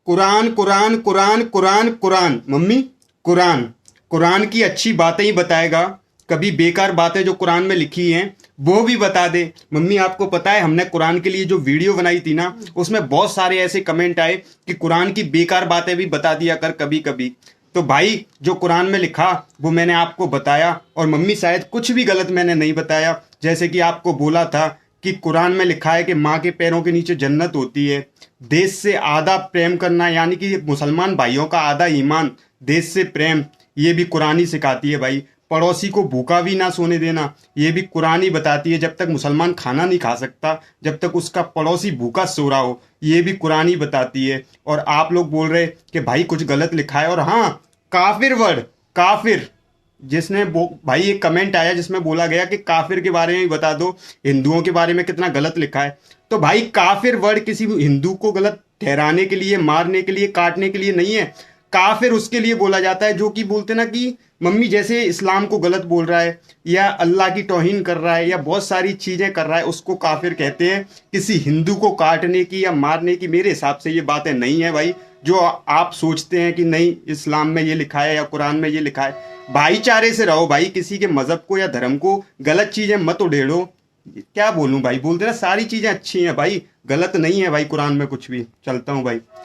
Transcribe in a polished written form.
Quran Quran Quran Quran Quran mummy, Quran Quran की अच्छी बातें ही बताएगा। कभी बेकार बातें जो कुरान में लिखी हैं वो भी बता दे। मम्मी आपको पता है हमने कुरान के लिए जो वीडियो बनाई थी ना, उसमें बहुत सारे ऐसे कमेंट आए कि कुरान की बेकार बातें भी बता दिया कर कभी कभी। तो भाई जो कुरान में लिखा वो मैंने आपको बताया, और मम्मी शायद कुछ भी गलत मैंने नहीं बताया। जैसे कि आपको बोला था कि कुरान में लिखा है कि माँ के पैरों के नीचे जन्नत होती है। देश से आधा प्रेम करना, यानी कि मुसलमान भाइयों का आधा ईमान देश से प्रेम, ये भी कुरान ही सिखाती है भाई। पड़ोसी को भूखा भी ना सोने देना, ये भी कुरान ही बताती है। जब तक मुसलमान खाना नहीं खा सकता, जब तक उसका पड़ोसी भूखा सो रहा हो, ये भी कुरान ही बताती है। और आप लोग बोल रहे कि भाई कुछ गलत लिखा है। और हाँ, काफिर वर्ड, काफिर, जिसने भाई एक कमेंट आया जिसमें बोला गया कि काफिर के बारे में भी बता दो, हिंदुओं के बारे में कितना गलत लिखा है। तो भाई काफिर वर्ड किसी हिंदू को गलत ठहराने के लिए, मारने के लिए, काटने के लिए नहीं है। काफिर उसके लिए बोला जाता है जो कि बोलते ना कि मम्मी जैसे इस्लाम को गलत बोल रहा है या अल्लाह की तौहीन कर रहा है या बहुत सारी चीजें कर रहा है, उसको काफिर कहते हैं। किसी हिंदू को काटने की या मारने की मेरे हिसाब से ये बातें नहीं है भाई। जो आप सोचते हैं कि नहीं इस्लाम में ये लिखा है या कुरान में ये लिखा है, भाईचारे से रहो भाई। किसी के मजहब को या धर्म को गलत चीजें मत उड़ेड़ो। क्या बोलूं भाई, बोलते ना सारी चीजें अच्छी हैं भाई, गलत नहीं है भाई कुरान में कुछ भी। चलता हूँ भाई।